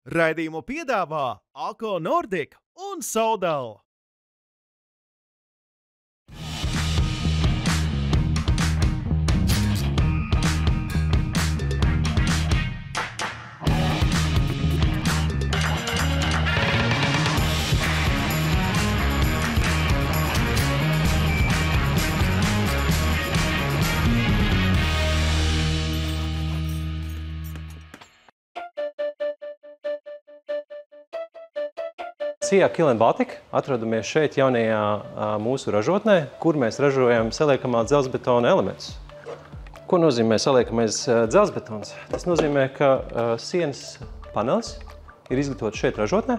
Raidījumu piedāvā Ako Nordic un Saudal. Sijā Kilen Baltika atrodamies šeit jaunajā mūsu ražotnē, kur mēs ražojam saliekamā dzelzbetona elementus. Ko nozīmē saliekamais dzelzbetons? Tas nozīmē, ka sienas panelis ir izgatavots šeit ražotnē,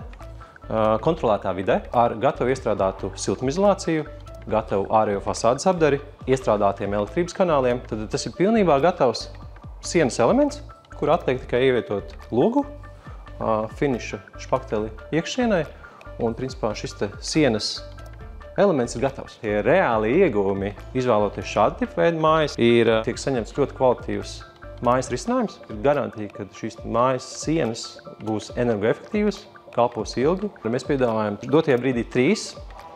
kontrolētā vidē, ar gatavu iestrādātu siltumizolāciju, gatavu ārējo fasādes apdari, iestrādātiem elektrības kanāliem. Tad tas ir pilnībā gatavs sienas elements, kur atliek tikai ievietot logu, finiša špakteli iekšsienai. Un, principā, šis sienas elements ir gatavs. Tie reāli ieguvumi, izvēloties šādu tipu veidu mājas, tiek saņemts ļoti kvalitatīvs mājas risinājums. Ir garantija, ka šīs mājas sienas būs energoefektīvas, kalpos ilgi. Mēs piedāvājam dotajā brīdī 3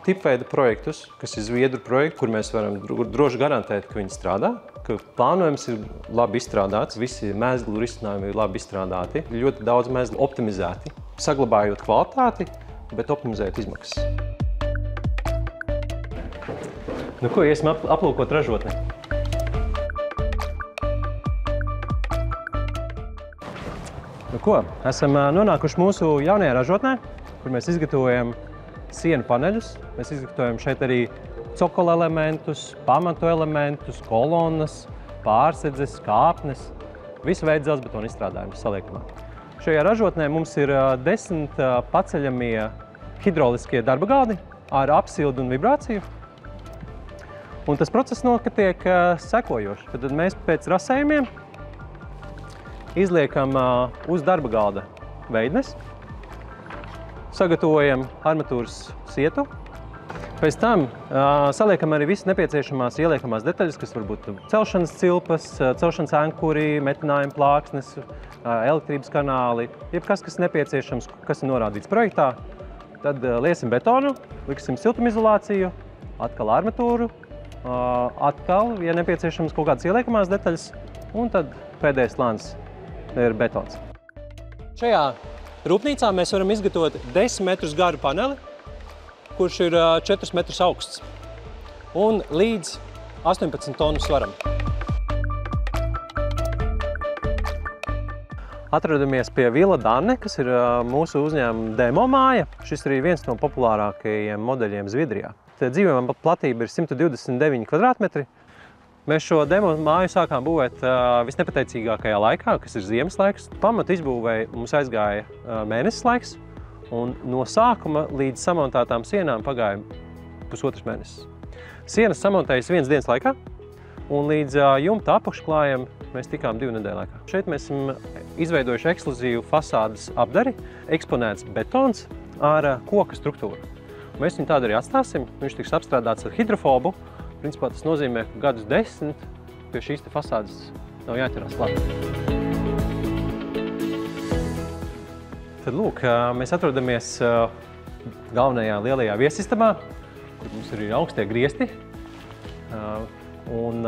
tipveida projektus, kas ir zviedru projekti, kur mēs varam droši garantēt, ka viņi strādā, ka plānojums ir labi izstrādāts, visi mēslu risinājumi ir labi izstrādāti, ļoti daudz mēslu optimizēti, saglabājot kvalitāti, bet optimizējot izmaksas. Nu ko, iesim aplūkot ražotni. Nu ko, esam nonākuši mūsu jaunajā ražotnē, kur mēs izgatavojam sienu paneļus. Mēs izgatavojam šeit arī cokola elementus, pamatu elementus, kolonas, pārsedzes, kāpnes, visu veidu dzelzbetona izstrādājumus saliekamā. Šajā ražotnē mums ir 10 paceļamie hidroliskie darba galdi ar apsildu un vibrāciju. Un tas process notiek sekojoši. Tad mēs pēc rasējumiem izliekam uz darba galda veidnes, sagatavojam armatūras sietu. Pēc tam saliekam arī visas nepieciešamās ieliekamās detaļas, kas var būt celšanas cilpas, celšanas ankuri, metinājuma plāksnes, elektrības kanāli, jebkas, kas nepieciešams, kas ir norādīts projektā. Tad liesim betonu, liksim siltumizolāciju, atkal armatūru, atkal, ja nepieciešams, kaut kādas ieliekamās detaļas, un tad pēdējais slānis ir betons. Šajā rūpnīcā mēs varam izgatavot 10 metrus garu paneli, kurš ir 4 metrus augsts un līdz 18 tonu svaram. Atrodamies pie Villa Danne, kas ir mūsu uzņēmuma demo māja. Šis ir viens no populārākajiem modeļiem Zviedrijā. Dzīvojamā platība ir 129 kvadrātmetri. Mēs šo demo māju sākām būvēt visnepateicīgākajā laikā, kas ir ziemas laiks. Pamatu izbūvēja mums aizgāja mēnesis laiks. Un no sākuma līdz samontētām sienām pagāja pusotrs mēnesis. Sienas samontējas 1 dienas laikā, un līdz jumta apakšklājam mēs tikām 2 nedēļu laikā. Šeit mēs esam izveidojuši ekskluzīvu fasādes apdari, eksponēts betons ar koka struktūru. Mēs viņu tādu arī atstāsim, viņš tiks apstrādāts ar hidrofobu. Principā tas nozīmē, ka gadus 10 pie šīs fasādes nav jāķerās klāt. Tad lūk, mēs atrodamies galvenajā lielajā viesistabā, kur mums ir augstie griesti. Un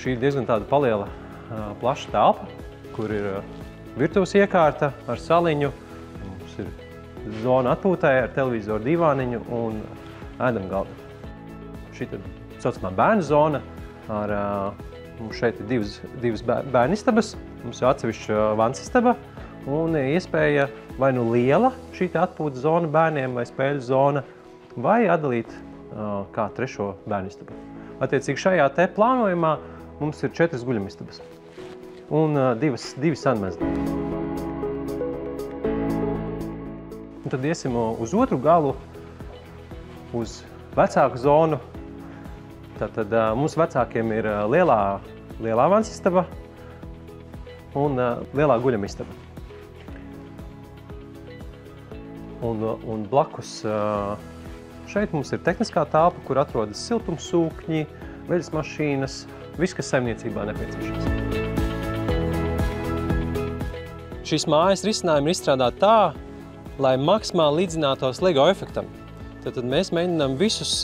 šī ir diezgan tāda paliela, plaša telpa, kur ir virtuves iekārta ar saliņu. Mums ir zona atpūtai ar televizoru divāniņu un ēdamgaldu. Šī tad saucamā bērnu zona. Mums šeit ir divas bērnistabas, mums ir atsevišķa vansistaba. Un iespēja vai nu liela šī atpūtas zona bērniem vai spēļu zona, vai atdalīt kā 3. bērnistabu. Attiecīgi šajā te plānojumā mums ir 4 guļamistabas un 2 sanmezgli. Un tad iesim uz otru galu, uz vecāku zonu. Tātad mums vecākiem ir lielā vansistaba un lielā guļamistaba. Un blakus šeit mums ir tehniskā telpa, kur atrodas siltumsūkņi, veļas mašīnas, viss, kas saimniecībā nepieciešams. šīs mājas risinājumi ir izstrādāti tā, lai maksimāli līdzinātos LEGO efektam. Tad mēs mēģinām visus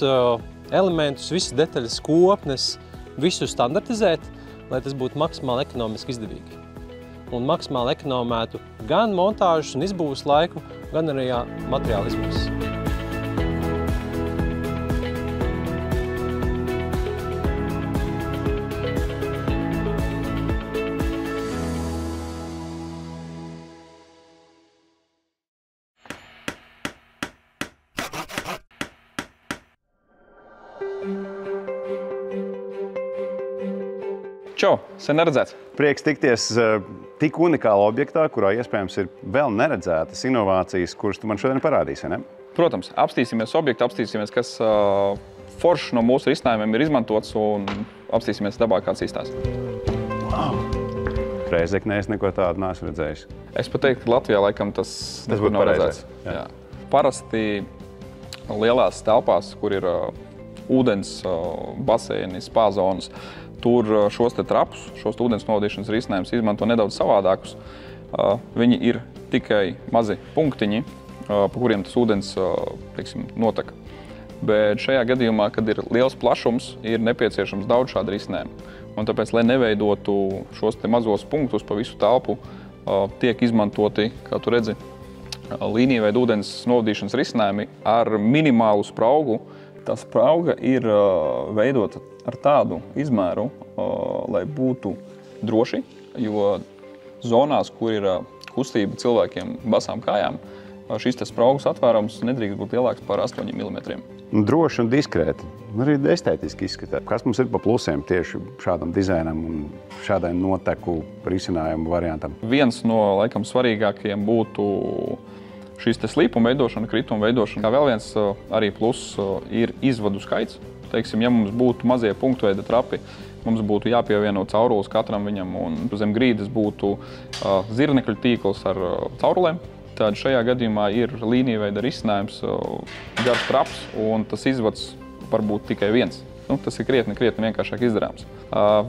elementus, visas detaļas, kopnes, visu standartizēt, lai tas būtu maksimāli ekonomiski izdevīgi. Un maksimāli ekonomētu gan montāžas un izbūves laiku, gan arī materiāla izmaksas. Čau, sen neredzēts. Prieks tikties tik unikāla objektā, kurā iespējams ir vēl neredzētas inovācijas, kuras tu man šodien parādīsi, ne? Protams, apstīsimies objektu, apstīsimies, kas foršs no mūsu risinājumiem ir izmantots un apstīsimies dabā, kāds izstās. Wow! Reizeknē es neko tādu neesmu redzējis. Es pat teiktu, ka Latvijā laikam tas būtu nav pareizais. redzēts. Jā. Parasti lielās telpās, kur ir ūdens baseini, spā zonas, tur šos te trapus, šos ūdens novadīšanas risinājumus izmanto nedaudz savādākus. Viņi ir tikai mazi punktiņi, pa kuriem tas ūdens, teiksim, notek. Bet šajā gadījumā, kad ir liels plašums, ir nepieciešams daudz šādu risinājumu. Un tāpēc, lai neveidotu šos te mazos punktus pa visu telpu, tiek izmantoti, kā tu redzi, līnija veida ūdens novadīšanas risinājumi ar minimālu spraugu. Tā sprauga ir veidota ar tādu izmēru, lai būtu droši, jo zonās, kur ir kustība cilvēkiem basām kājām, šis te spraugas atvērums nedrīkst būt lielāks par 8 mm. Droši un diskrēti. Arī estētiski izskatās. Kas mums ir pa plusiem tieši šādam dizainam un šādai noteku risinājumu variantam? Viens no, laikam, svarīgākajiem būtu šīs te slīpuma veidošana, krituma veidošana. Kā vēl viens arī pluss ir izvadu skaits. Teiksim, ja mums būtu mazie punktveida trapi, mums būtu jāpievieno caurules katram viņam un zem grīdas būtu zirnekļu tīkls ar caurulēm. Tad šajā gadījumā ir līnija veida risinājums, garš traps un tas izvads var būt tikai viens. Tas ir krietni vienkāršāk izdarāms.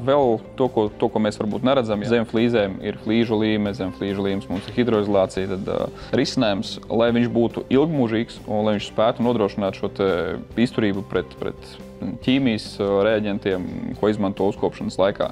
Vēl to, ko mēs varbūt neredzam, zem flīzēm ir flīžu līme, zem flīžu līmes mums ir hidroizolācija, tad risinājums, lai viņš būtu ilgmūžīgs un lai viņš spētu nodrošināt šo te izturību pret ķīmijas reaģentiem, ko izmanto uzkopšanas laikā,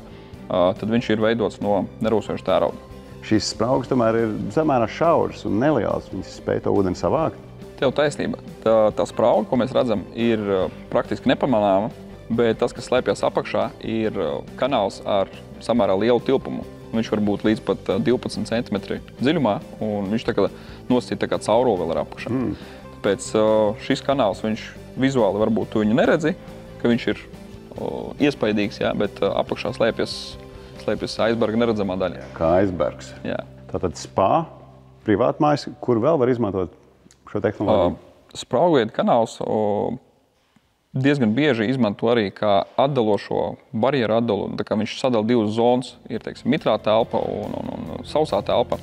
tad viņš ir veidots no nerūsoša tērauda. Šīs spraugas tomēr ir samērā šauras un nelielas, viņas spēj to ūdeni savākt. Tev taisnība. Tā sprauga, ko mēs redzam, ir praktiski nepamanāma, bet tas, kas slēpjas apakšā, ir kanāls ar samērā lielu tilpumu. Viņš var būt līdz pat 12 cm dziļumā, un viņš tā kā nosacīt tā kā cauruli vēl ar apakšā. Tāpēc šis kanāls, viņš vizuāli varbūt tu viņu neredzi, ka viņš ir iespaidīgs, jā, bet apakšā slēpjas aizberga neredzamā daļa. Kā aizbergs. Jā. Tātad spā, privātmājas, kur vēl var izmantot šo tehnoloģiju? Spraugveida kanāls diezgan bieži izmanto arī kā atdalošo barjeru atdalu. Tā kā viņš sadala divas zonas, ir, teiksim, mitrā telpa un sausā telpa.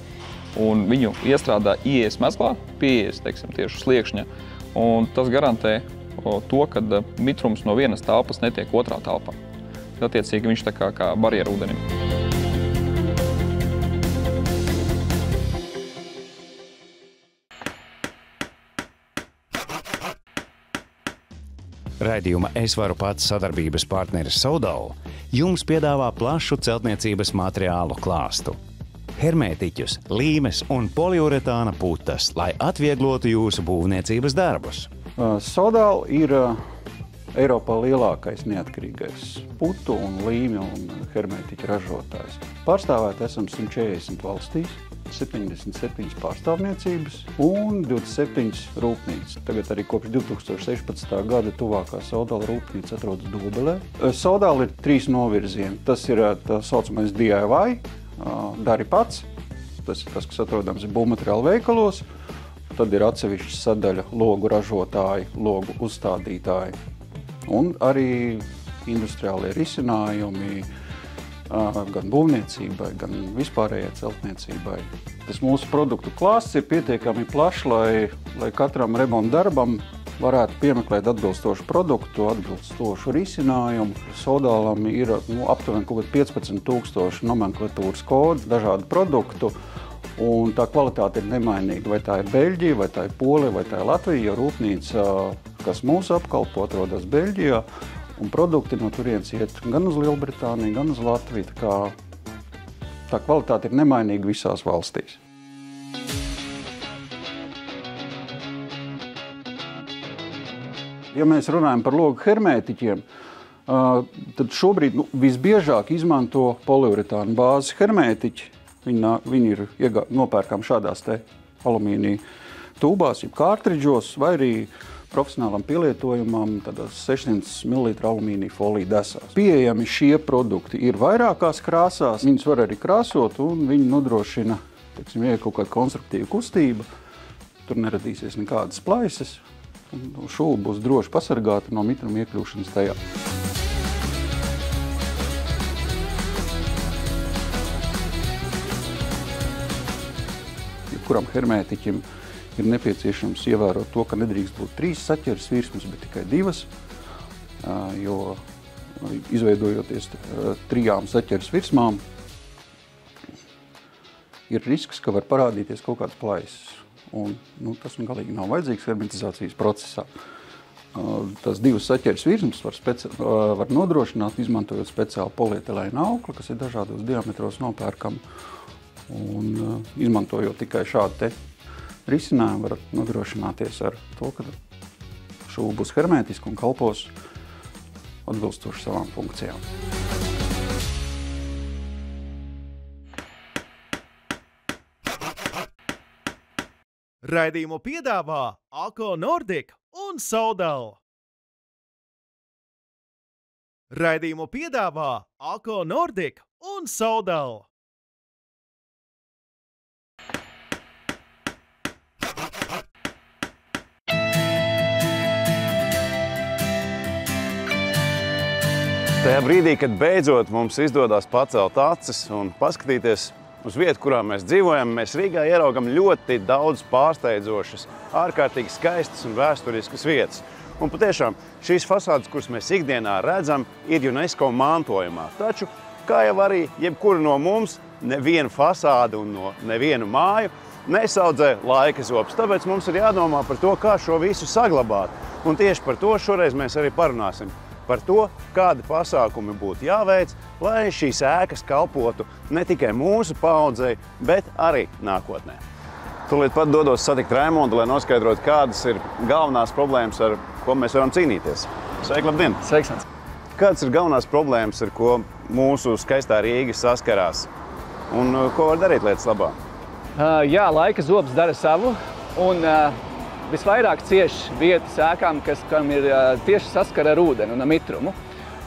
Un viņu iestrādā ieejas mezglā, pieejas, teiksim, tieši sliekšņa. Un tas garantē to, ka mitrums no vienas telpas netiek otrā telpā. Attiecīgi viņš tā kā barjeru ūdenim. Raidījuma Es varu pats sadarbības partneris Sodal jums piedāvā plašu celtniecības materiālu klāstu. Hermētiķus, līmes un poliuretāna putas, lai atvieglotu jūsu būvniecības darbus. Sodal ir Eiropā lielākais neatkarīgais putu un līmju un hermētiķu ražotājs. Pārstāvēt esam 140 valstīs, 77 pārstāvniecības un 27 rūpnīcas. Tagad arī kopš 2016. gada tuvākā Sodala rūpnīca atrodas Dobelē. Sodala ir 3 novirzieni. Tas ir tā saucamais DIY, dari pats. Tas ir tas, kas atrodams būvmateriālu veikalos. Tad ir atsevišķa sadaļa logu ražotāji, logu uzstādītāji. Un arī industriālie risinājumi gan būvniecībai, gan vispārējai celtniecībai. Tas mūsu produktu klāsts ir pietiekami plašs, lai katram remonta darbam varētu piemeklēt atbilstošu produktu, atbilstošu risinājumu. Sodalam ir aptuveni 15 000 nomenklatūras kodu, dažādu produktu. Un tā kvalitāte ir nemainīga. Vai tā ir Beļģija, vai tā ir Polija, vai tā ir Latvija, jo rūpnīca, kas mūs apkalpo, atrodas Beļģijā, un produkti no turienes iet gan uz Lielbritāniju, gan uz Latviju. Tā kvalitāte ir nemainīga visās valstīs. Ja mēs runājam par logu hermētiķiem, tad šobrīd visbiežāk izmanto poliuretāna bāzes hermētiķi. Viņi ir nopērkam šādās te alumīnija tūbās, jeb kārtridžos, vai arī profesionālam pielietojumam tādās 600 ml alumīnija folija desās. Pieejami šie produkti ir vairākās krāsās, viņus var arī krāsot un viņi nodrošina, teiksim, ja ir kaut kāda konstruktīva kustība, tur neradīsies nekādas plaises, un šūba būs droši pasargāta no mitruma iekļūšanas tajā. Kuram hermētiķim ir nepieciešams ievērot to, ka nedrīkst būt 3 saķeres virsmas, bet tikai 2, jo izveidojoties 3 saķeres virsmām, ir risks, ka var parādīties kaut kāds plaisas. Un, tas galīgi nav vajadzīgs hermetizācijas procesā. Tas 2 saķeres virsmas var nodrošināt, izmantojot speciālu polietilēna aukli, kas ir dažādos diametros nopērkama. Un izmantojot tikai šādu te risinājumu, var nodrošināties ar to, ka šūba būs hermētiska un kalpos atbilstoši savām funkcijām. Raidījumu piedāvā Ako Nordic un Sodal. Raidījumu piedāvā Ako Nordic un Sodal. Tajā brīdī, kad beidzot mums izdodas pacelt acis un paskatīties uz vietu, kurā mēs dzīvojam, mēs Rīgā ieraugam ļoti daudz pārsteidzošas, ārkārtīgi skaistas un vēsturiskas vietas. Un patiešām šīs fasādes, kuras mēs ikdienā redzam, ir UNESCO mantojumā. Taču, kā jau arī jebkura no mums, nevienu fasādi un no nevienu māju nesaudzē laika zobs. Tāpēc mums ir jādomā par to, kā šo visu saglabāt. Un tieši par to šoreiz mēs arī parunāsim. Par to, kādi pasākumi būtu jāveic, lai šīs ēkas kalpotu ne tikai mūsu paaudzei, bet arī nākotnē. Tūlīt pat dodos satikt Raimondu, lai noskaidrotu, kādas ir galvenās problēmas, ar ko mēs varam cīnīties. Sveiki, labdien! Sveiks! Kādas ir galvenās problēmas, ar ko mūsu skaistā Rīga saskarās? Un ko var darīt lietas labā? Jā, laika zobs dara savu. Un visvairāk cieši vietas ēkām, kam ir tieši saskara ar ūdeni un ar mitrumu.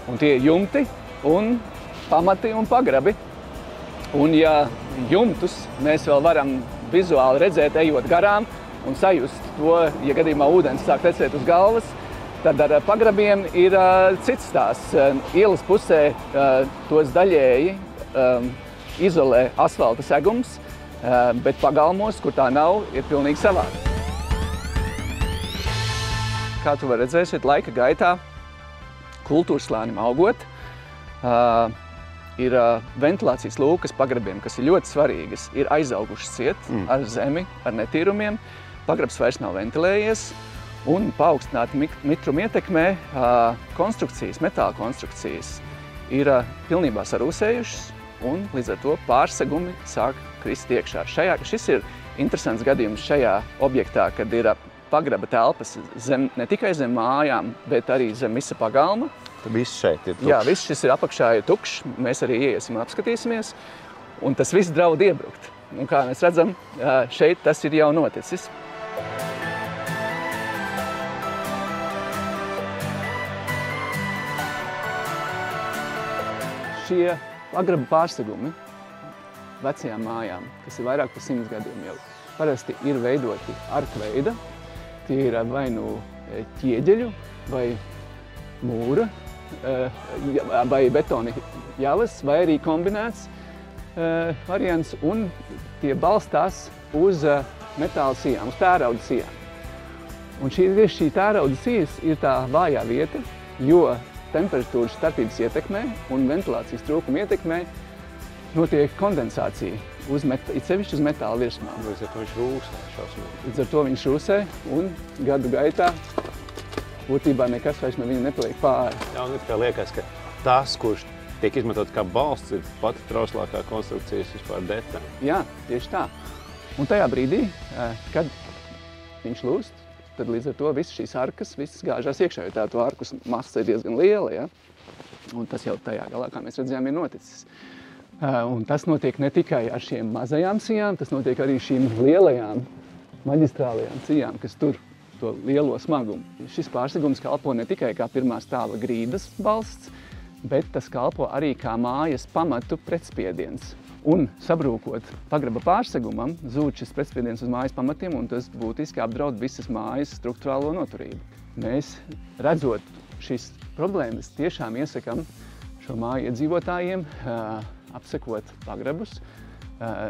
Un tie ir jumti un pamati un pagrabi. Un ja jumtus mēs vēl varam vizuāli redzēt, ejot garām un sajust to, ja gadījumā ūdens sāk tecēt uz galvas, tad ar pagrabiem ir cits stāsts. Ielas pusē tos daļēji izolē asfalta segums, bet pagalmos, kur tā nav, ir pilnīgi savādi. Kā tu vari redzēsiet, laika gaitā, kultūras slānim augot, ir ventilācijas lūkas pagrabiem, kas ir ļoti svarīgas, ir aizaugušas ciet ar zemi, ar netīrumiem. Pagrabs vairs nav ventilējies un paaugstināti mitruma ietekmē konstrukcijas, metāla konstrukcijas ir pilnībā sarūsējušas un līdz ar to pārsegumi sāk krist iekšā. Šis ir interesants gadījums šajā objektā, kad ir pagraba telpas ne tikai zem mājām, bet arī zem visa pagalma. Tad viss šeit ir tukšs. Jā, viss šis ir apakšā ir tukšs. Mēs arī ieiesim un apskatīsimies. Un tas viss draud iebrukt. Un kā mēs redzam, šeit tas ir jau noticis. Šie pagraba pārsegumi vecajām mājām, kas ir vairāk par 100 gadiem jau, parasti ir veidoti arkveida. Tie ir vai nu ķieģeļu, vai mūra, vai betona jalas, vai arī kombinēts variants, un tie balstās uz metāla sijām, uz tērauda sijām. Un šī tērauda sijas ir tā vājā vieta, jo temperatūras starpības ietekmē un ventilācijas trūkuma ietekmē notiek kondensācija it sevišķi uz metāla virsmām. Līdz ar to viņš rūsē šausmīgi. Līdz ar to viņš rūsē un gadu gaitā būtībā nekas vairs no viņa nepaliek pāri. Jā, un kā liekas, ka tas, kurš tiek izmantots kā balsts, ir pati trauslākā konstrukcijas vispār detaļa. Jā, tieši tā. Un tajā brīdī, kad viņš lūst, tad līdz ar to visas šīs arkas, visas gāžās iekšā, jo tā arkas masa ir diezgan liela, ja? Un tas jau tajā galā, kā mēs redzējām, ir noticis. Un tas notiek ne tikai ar šiem mazajām sijām, tas notiek arī šīm lielajām maģistrālajām sijām, kas tur to lielo smagumu. Šis pārsegums kalpo ne tikai kā pirmā stāva grīdas balsts, bet tas kalpo arī kā mājas pamatu pretspiediens. Un sabrūkot pagraba pārsegumam, zūd šis pretspiediens uz mājas pamatiem, un tas būtiski apdraud visas mājas struktūrālo noturību. Mēs, redzot šīs problēmas, tiešām iesakam šo māju iedzīvotājiem apsekot pagrabus,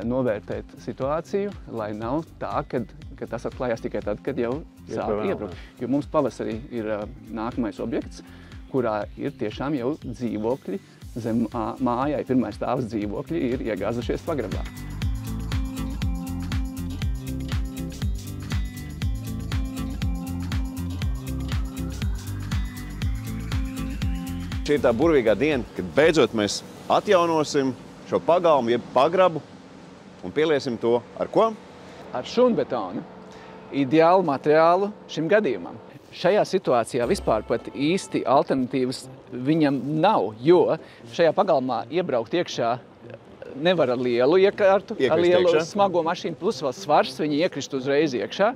novērtēt situāciju, lai nav tā, ka tas atklājās tikai tad, kad jau sāk iebrukt. Jo mums pavasarī ir nākamais objekts, kurā ir tiešām jau dzīvokļi, zem mājai pirmais stāvs dzīvokļi ir iegāzušies pagrabā. Šī ir tā burvīgā diena, kad beidzot mēs atjaunosim šo pagalmu, jeb pagrabu, un pieliesim to ar ko? Ar šūnbetonu. Ideālu materiālu šim gadījumam. Šajā situācijā vispār pat īsti alternatīvas viņam nav, jo šajā pagalmā iebraukt iekšā nevar ar lielu iekārtu, ar lielu smago mašīnu, plus vēl svars, viņi iekrist uzreiz iekšā.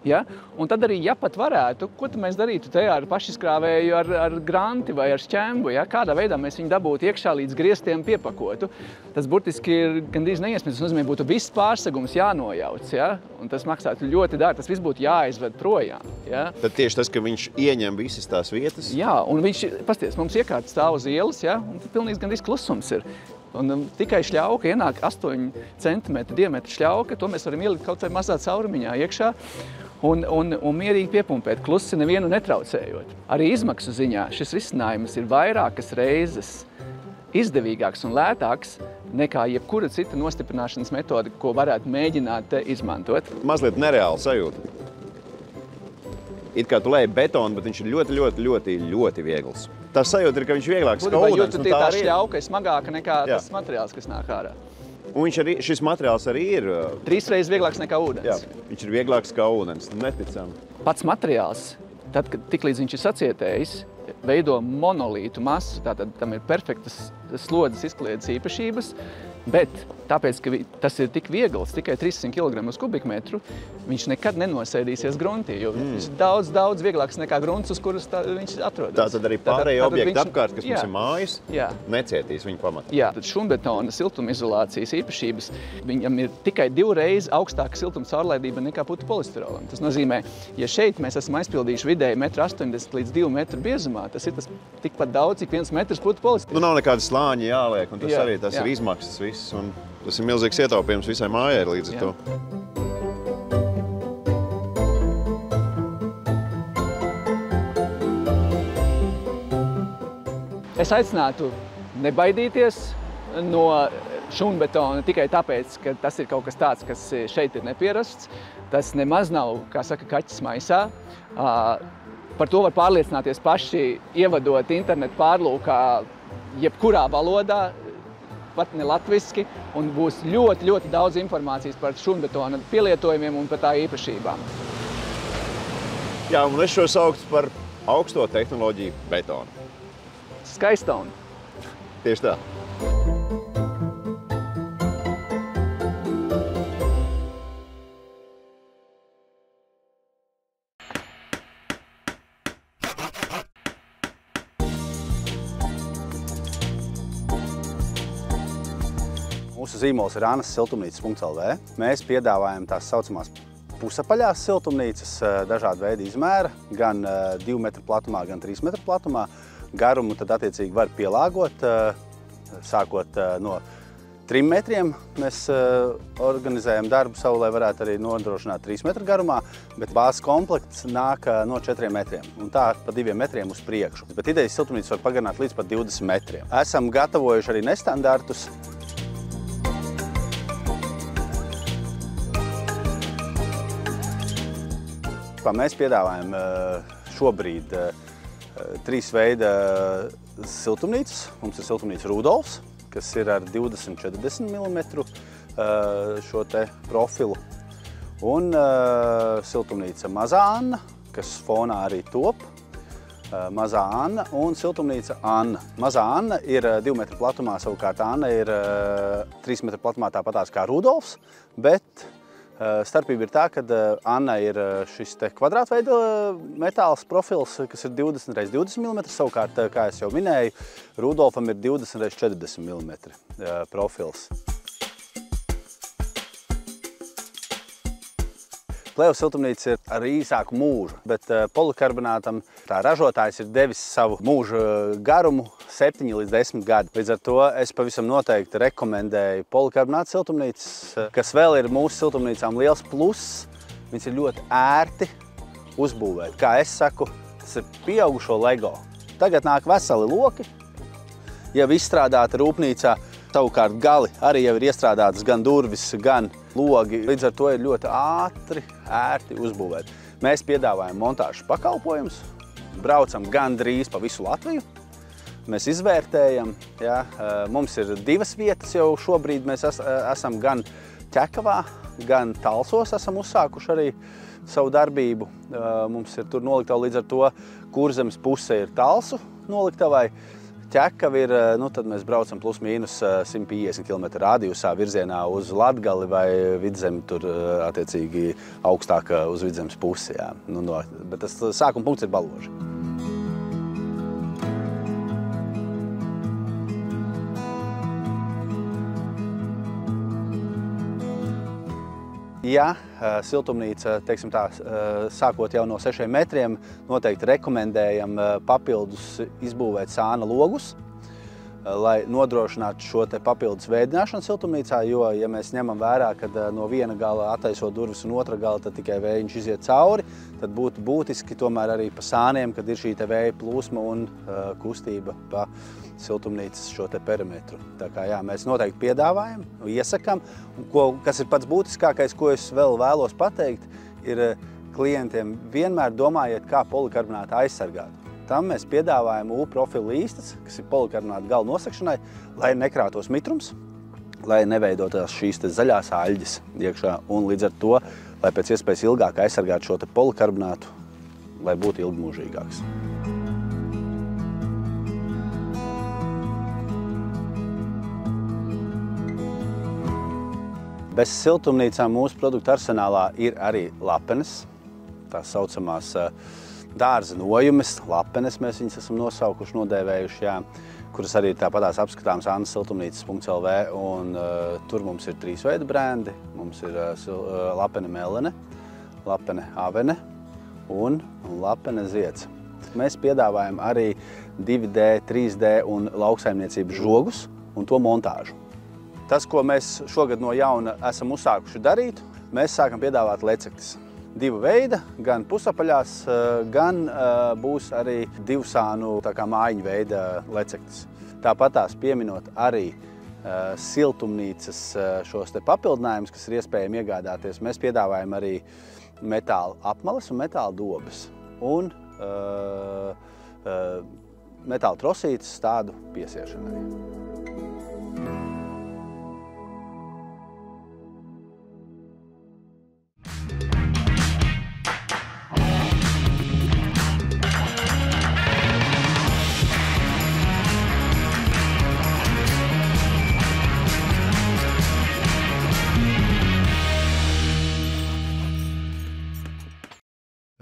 Ja? Un tad arī, ja pat varētu, ko mēs darītu te ar pašizkrāvēju, ar granti vai ar šķembu, ja? Kādā veidā mēs viņu dabūtu iekšā līdz griestiem piepakotu. Tas burtiski ir gandrīz neiespējams, tas nozīmē, būtu viss pārsegums jānojauc, ja? Un tas maksātu ļoti dārgi, tas viss būtu jāizved projām. Ja? Tad tieši tas, ka viņš ieņem visas tās vietas? Jā, un viņš, pasties, mums iekārta stāv uz ielas, ja? Un pilnīgs gandrīz klusums ir. Un tikai šļauka ienāk 8 cm diametra šļauka, to mēs varam ielikt kaut vai mazā caurumiņā iekšā un mierīgi piepumpēt, klusi nevienu netraucējot. Arī izmaksu ziņā šis risinājums ir vairākas reizes izdevīgāks un lētāks nekā jebkura cita nostiprināšanas metode, ko varētu mēģināt izmantot. Mazliet nereāli sajūta. It kā tu lēji betonu, bet viņš ir ļoti viegls. Tā sajūta ir, ka viņš vieglāks kā ūdens. Jo tā šļauka ir smagāka nekā tas materiāls, kas nāk ārā. Un šis materiāls arī ir 3 reizes vieglāks nekā ūdens. Jā, viņš ir vieglāks kā ūdens, neticami. Pats materiāls, tad, kad tiklīdz viņš ir sacietējis, veido monolītu masu, tātad tam ir perfektas slodzes izkliedes īpašības, bet tāpēc, ka tas ir tik viegls, tikai 300 kg uz kubikmetru, viņš nekad nenosēdīsies gruntī, jo viņš ir daudz vieglāks nekā grunts, uz kuras viņš atrodas. Tātad arī pārējie objekti apkārt, kas mums ir mājas, necietīs viņa pamatā. Jā, tad šūnbetona siltumizolācijas īpašības, viņam ir tikai 2 reizes augstāka siltuma caurlaidība nekā putu polistirolam. Tas nozīmē, ja šeit mēs esam aizpildījuši vidēji 1,80 m līdz 2 m biezumā, tas ir tikpat daudz, cik 1 metrs putu polistirolam. Nu nav nekādi slāņi jāliek, un tas arī tas ir izmaksas viss, un tas ir milzīgs ietaupījums visai mājai līdz ar to. Es aicinātu nebaidīties no šūnbetona tikai tāpēc, ka tas ir kaut kas tāds, kas šeit ir nepierasts. Tas nemaz nav, kā saka, kaķis maisā. Par to var pārliecināties paši, ievadot internetu pārlūkā jebkurā valodā, pat ne latviski, un būs ļoti daudz informācijas par šūnbetona pielietojumiem un par tā īpašībām. Jā, un es šo sauktu par augsto tehnoloģiju betonu. Skaistone. Tieši tā. Mūsu zīmols ir anasiltumnīcas.lv. Mēs piedāvājam tās saucamās pusapaļās siltumnīcas, dažādu veidu izmēra, gan 2 metru platumā, gan 3 metru platumā. Garumu tad attiecīgi var pielāgot, sākot no 3 metriem. Mēs organizējam darbu savu, lai varētu arī nodrošināt 3 metru garumā, bet bāzes komplekts nāk no 4 metriem, un tā pa 2 metriem uz priekšu. Bet idejas siltumnīcas var pagarināt līdz pat 20 metriem. Esam gatavojuši arī nestandartus. Principā mēs piedāvājam šobrīd 3 veida siltumnīcas. Mums ir siltumnīca Rudolfs, kas ir ar 20-40 mm šo te profilu. Un siltumnīca Mazā Anna, kas fonā arī top. Mazā Anna un siltumnīca Anna. Mazā Anna ir 2 metru platumā, savukārt Anna ir 3 metru platumā tāpatās kā Rudolfs, bet starpība ir tā, ka Anna ir šis te kvadrātveida metāls profils, kas ir 20x20 mm, savukārt, kā es jau minēju, Rudolfam ir 20x40 mm profils. Plēvu siltumnīca ir ar īsāku mūžu, bet polikarbonātam tā ražotājs ir devis savu mūžu garumu 7 līdz 10 gadi. Līdz ar to es pavisam noteikti rekomendēju polikarbonāta siltumnīcas, kas vēl ir mūsu siltumnīcām liels pluss. Viņas ir ļoti ērti uzbūvēt. Kā es saku, tas ir pieaugušo Lego. Tagad nāk veseli loki, jau izstrādāti rūpnīcā. Savukārt gali arī jau ir iestrādātas gan durvis, gan logi. Līdz ar to ir ļoti ātri, ērti uzbūvēt. Mēs piedāvājam montāžas pakalpojumus, braucam gandrīz pa visu Latviju. Mēs izvērtējam, ja, mums ir 2 vietas jau šobrīd. Mēs esam gan Ķekavā, gan Talsos esam uzsākuši arī savu darbību. Mums ir tur noliktava, līdz ar to Kurzemes puse ir Talsu noliktavai. Ķekava ir, tad mēs braucam plus mīnus 150 km radiusā virzienā uz Latgali vai Vidzemi, tur attiecīgi augstāk uz Vidzemes pusi. Jā. Bet tas sākuma punkts ir Balvoži. Ja siltumnīca, teiksim tā, sākot jau no 6 metriem, noteikti rekomendējam papildus izbūvēt sāna logus, lai nodrošinātu šo te papildus vēdināšanu siltumnīcā, jo, ja mēs ņemam vērā, kad no viena gala attaisot durvis un otra gala, tad tikai vējiņš iziet cauri, tad būtu būtiski tomēr arī pa sāniem, kad ir šī te vēja plūsma un kustība pa siltumnīcas šo te perimetru. Tā kā jā, mēs noteikti piedāvājam, iesakam, un kas ir pats būtiskākais, ko es vēl vēlos pateikt, ir klientiem vienmēr domājiet, kā polikarbonātu aizsargāt. Tam mēs piedāvājam U-profilu līstas, kas ir polikarbonāta gala nosakšanai, lai nekrātos mitrums, lai neveidotās šīs te zaļās aļģes iekšā, un līdz ar to, lai pēc iespējas ilgāk aizsargātu šo te polikarbonātu, lai būtu ilgmūžīgāks. Bez siltumnīcām mūsu produktu arsenālā ir arī lapenes, tās saucamās dārza nojumes, lapenes mēs viņas esam nosaukuši, nodēvējuši, jā, kuras arī tāpatās apskatāms annasiltumnīcas.lv, un tur mums ir 3 veida brendi. Mums ir lapene Melene, lapene Avene un lapene Zieds. Mēs piedāvājam arī 2D, 3D un lauksaimniecības žogus un to montāžu. Tas, ko mēs šogad no jauna esam uzsākuši darīt, mēs sākam piedāvāt lecektis. 2 veida, gan pusapaļās, gan būs arī 2 sānu mājiņu veida lecektis. Tāpatās pieminot arī siltumnīcas šos te papildinājumus, kas ir iespējami iegādāties, mēs piedāvājam arī metāla apmales un metāla dobes un metāla trosītes tādu piesiešanai.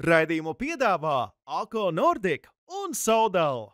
Raidījumu piedāvā Ako Nordic un Sodal.